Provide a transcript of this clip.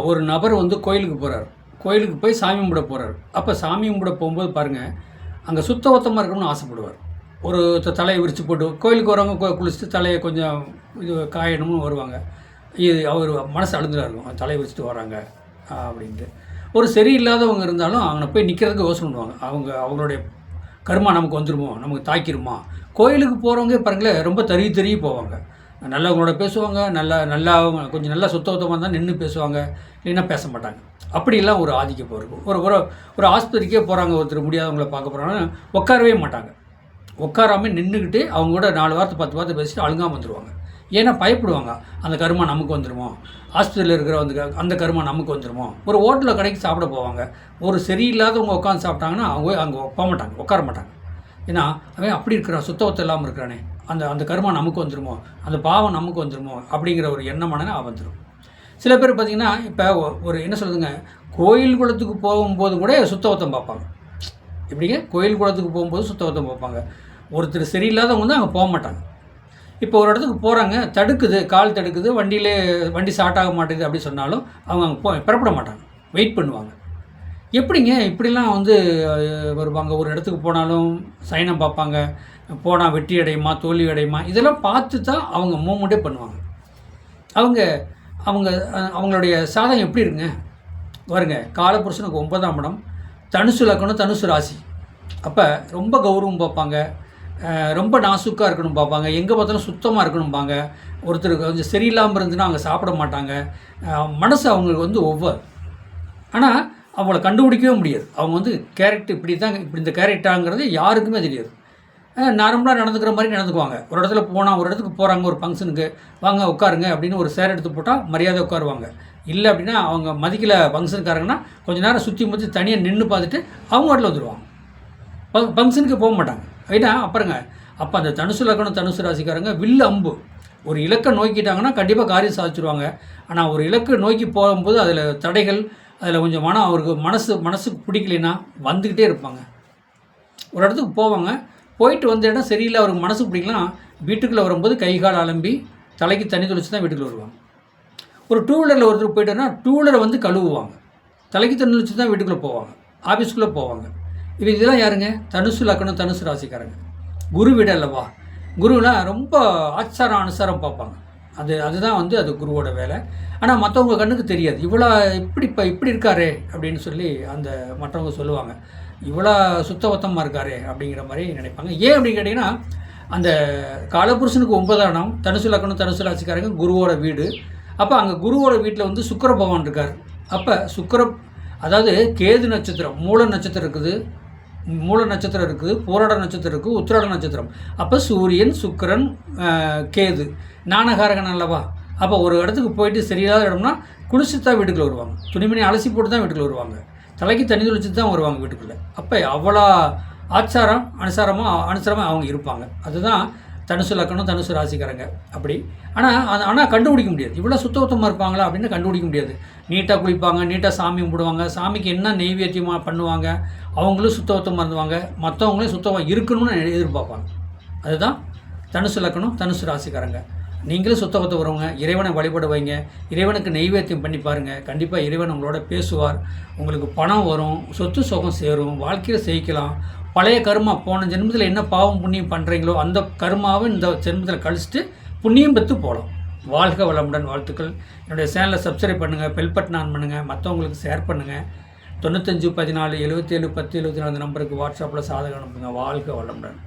ஒரு நபர் வந்து கோயிலுக்கு போகிறார். கோயிலுக்கு போய் சாமி கும்பிட போகிறார். அப்போ சாமி கும்பிட போகும்போது பாருங்கள், அங்கே சுத்தபத்தமாக இருக்கணும்னு ஆசைப்படுவார். ஒரு தலையை விரித்து போட்டு கோயிலுக்கு வரவங்க குளிச்சுட்டு தலையை கொஞ்சம் இது காயணும்னு வருவாங்க. இது அவர் மனசு அழுந்துலாம் இருக்கும், தலையை விரிச்சிட்டு வராங்க அப்படின்ட்டு. ஒரு சரியில்லாதவங்க இருந்தாலும் அங்கே போய் நிற்கிறதுக்கு யோசனை பண்ணுவாங்க. அவங்களுடைய கர்மா நமக்கு வந்துடுமோ, நமக்கு தாக்கிடுமா. கோயிலுக்கு போகிறவங்க பாருங்களேன், ரொம்ப தெரிய போவாங்க. நல்லவங்களோட பேசுவாங்க, நல்லா கொஞ்சம் நல்லா சுத்தமாக இருந்தால் நின்று பேசுவாங்க, இல்லைன்னா பேச மாட்டாங்க. அப்படிலாம் ஒரு ஆதிக்கம் இருக்கும். ஒரு ஆஸ்பத்திரிக்கே போகிறாங்க, ஒருத்தர் முடியாதவங்கள பார்க்க போகிறாங்கன்னா உட்காரவே மாட்டாங்க. உட்காராமல் நின்றுக்கிட்டு அவங்க கூட 4 வார்த்தை 10 வார்த்தை பேசிட்டு அழுங்காமல் வந்துடுவாங்க. ஏன்னா பயப்படுவாங்க, அந்த கருமா நமக்கு வந்துடுமோ, ஹாஸ்பிட்டலில் இருக்கிற அந்த கருமா நமக்கு வந்துடுமோ. ஒரு ஹோட்டலில் கடைக்கு சாப்பிட போவாங்க, ஒரு சரியில்லாதவங்க உட்காந்து சாப்பிட்டாங்கன்னா அவங்க அங்கே போக மாட்டாங்க, உட்கார மாட்டாங்க. ஏன்னா அவன் அப்படி இருக்கிறான், சுத்தவத்தை இல்லாமல் இருக்கிறானே, அந்த கர்மா நமக்கு வந்துடுமோ, அந்த பாவம் நமக்கு வந்துடுமோ அப்படிங்கிற ஒரு எண்ணமான வந்துடும். சில பேர் பார்த்திங்கன்னா, இப்போ ஒரு என்ன சொல்லுதுங்க, கோயில் குளத்துக்கு போகும்போது கூட சுத்தவத்தம் பார்ப்பாங்க. இப்படிங்க கோயில் குளத்துக்கு போகும்போது சுத்தவத்தம் பார்ப்பாங்க. ஒருத்தர் சரியில்லாதவங்க வந்து அங்கே போக மாட்டாங்க. இப்போ ஒரு இடத்துக்கு போகிறாங்க, தடுக்குது, கால் தடுக்குது, வண்டி ஸ்டார்ட் ஆக மாட்டேங்குது அப்படி சொன்னாலும் அவங்க அங்கே புறப்பட மாட்டாங்க, வெயிட் பண்ணுவாங்க. எப்படிங்க இப்படிலாம் வந்து வருவாங்க? ஒரு இடத்துக்கு போனாலும் சைனம் பார்ப்பாங்க, போனால் வெற்றி அடையுமா தோல்வி அடையுமா இதெல்லாம் பார்த்து தான் அவங்க மூமெண்ட்டே பண்ணுவாங்க. அவங்களுடைய சாதகம் எப்படி இருக்குங்க பாருங்க. காலபுருஷனுக்கு 9ஆம் இடம், தனுசு லக்னம், தனுசு ராசி. அப்போ ரொம்ப கௌரவம் பார்ப்பாங்க, ரொம்ப நாசுக்காக இருக்கணும் பார்ப்பாங்க, எங்கே பார்த்தாலும் சுத்தமாக இருக்கணும்பாங்க. ஒருத்தருக்கு கொஞ்சம் சரியில்லாமல் இருந்துன்னா அவங்க சாப்பிட மாட்டாங்க. மனசு அவங்களுக்கு வந்து ஒவ்வொரு, ஆனால் அவங்கள கண்டுபிடிக்கவே முடியாது. அவங்க வந்து கேரக்டர் இப்படி இந்த கேரக்டராங்கிறது யாருக்குமே தெரியாது. நார்மலாக நடந்துக்கிற மாதிரி நடந்துக்குவாங்க. ஒரு இடத்துல போனால், ஒரு இடத்துக்கு போகிறாங்க, ஒரு ஃபங்க்ஷனுக்கு வாங்க உட்காருங்க அப்படின்னு ஒரு சேர் எடுத்து போட்டால் மரியாதை உட்காருவாங்க. இல்லை அப்படின்னா அவங்க மதிக்கல ஃபங்க்ஷனுக்காரங்கன்னா கொஞ்சம் நேரம் சுற்றி தனியாக நின்று பார்த்துட்டு அவங்க வாட்டில் வந்துடுவாங்க, ஃபங்க்ஷனுக்கு போக மாட்டாங்க. ஏன்னா அப்போ அந்த தனுசு லக்னம் தனுசு ராசிக்காரங்க வில்லு அம்பு. ஒரு இலக்கை நோக்கிட்டாங்கன்னா கண்டிப்பாக காரியம் சாதிச்சிருவாங்க. ஆனால் ஒரு இலக்கை நோக்கி போகும்போது அதில் தடைகள், அதில் கொஞ்சம் அவருக்கு மனசுக்கு பிடிக்கலைன்னா வந்துக்கிட்டே இருப்பாங்க. ஒரு இடத்துக்கு போவாங்க, போயிட்டு வந்த இடம் சரியில்லை, அவருக்கு மனசுக்கு பிடிக்கலாம், வீட்டுக்குள்ளே வரும்போது கை கால் அலம்பி தலைக்கு தண்ணி தொளிச்சு தான் வீட்டுக்குள்ளே வருவாங்க. ஒரு 2 வீலரில் ஒருத்தர் போயிட்டோன்னா 2 வீலரை வந்து கழுவுவாங்க, தலைக்கு தண்ணி தொளிச்சு தான் வீட்டுக்குள்ளே போவாங்க, ஆஃபீஸ்க்குள்ளே போவாங்க. இதெல்லாம் யாருங்க? தனுசு லக்னம் தனுசு ராசிக்காரங்க. குரு வீடு அல்லவா? குருலாம் ரொம்ப ஆச்சாரம் அனுசாரம் பார்ப்பாங்க. அதுதான் வந்து அது குருவோட வேலை. ஆனால் மற்றவங்க கண்ணுக்கு தெரியாது, இவ்வளோ இப்படி இருக்காரே அப்படின்னு சொல்லி அந்த மற்றவங்க சொல்லுவாங்க, இவ்வளோ சுத்தபத்தமாக இருக்காரே அப்படிங்கிற மாதிரி நினைப்பாங்க. ஏன் அப்படின்னு கேட்டிங்கன்னா, அந்த காலபுருஷனுக்கு 9ஆம் இடம் தனுசு லக்னம் தனுசு ராசிக்காரங்க குருவோட வீடு. அப்போ அங்கே குருவோட வீட்டில் வந்து சுக்கிர பகவான் இருக்கார். அப்போ அதாவது கேது நட்சத்திரம், மூல நட்சத்திரம் இருக்குது, போராட நட்சத்திரம் இருக்குது, உத்திராட நட்சத்திரம். அப்போ சூரியன் சுக்கிரன் கேது ஞானகாரகன் அல்லவா? அப்போ ஒரு இடத்துக்கு போயிட்டு சரியில்லாத இடம்னா குளிச்சுட்டு தான் வீட்டுக்குள்ளே வருவாங்க, துணிமணி அலசி போட்டு தான் வீட்டுக்குள்ளே வருவாங்க, தலைக்கு தண்ணி தொளிச்சுட்டு தான் வருவாங்க வீட்டுக்குள்ளே. அப்போ அவ்வளோ அனுசரமாக அவங்க இருப்பாங்க. அதுதான் தனுசு லக்னம் தனுசு ராசிக்காரங்க அப்படி. ஆனால் கண்டுபிடிக்க முடியாது, இவ்வளோ சுத்தபத்தமாக இருப்பாங்களா அப்படின்னு கண்டுபிடிக்க முடியாது. நீட்டாக குளிப்பாங்க, நீட்டாக சாமி கும்பிடுவாங்க, சாமிக்கு என்ன நெய்வேத்தியமாக பண்ணுவாங்க, அவங்களும் சுத்தபத்தமாக இருந்துவாங்க, மற்றவங்களையும் சுத்தமாக இருக்கணும்னு எதிர்பார்ப்பாங்க. அதுதான் தனுசு லக்னம் தனுசு ராசிக்காரங்க. நீங்களும் சுத்தபத்தம் வரவங்க, இறைவனை வழிபட வைங்க, இறைவனுக்கு நெய்வேத்தியம் பண்ணி பாருங்கள். கண்டிப்பாக இறைவன் உங்களோட பேசுவார், உங்களுக்கு பணம் வரும், சொத்து சுகம் சேரும், வாழ்க்கையில் ஜெயிக்கலாம். பழைய கர்மா, போன ஜென்மத்தில் என்ன பாவம் புண்ணியம் பண்ணுறீங்களோ அந்த கர்மாவை இந்த ஜென்மத்தில் கழிச்சிட்டு புண்ணியம் பெற்று போகலாம். வாழ்க வளமுடன், வாழ்த்துக்கள். என்னுடைய சேனலை சப்ஸ்கிரைப் பண்ணுங்கள், பெல் பட்டன் ஆன் பண்ணுங்கள், மற்றவங்களுக்கு ஷேர் பண்ணுங்கள். 95 14 77 10 74 நம்பருக்கு வாட்ஸ்அப்பில் சாதகம் அனுப்புங்க. வாழ்க வளமுடன்.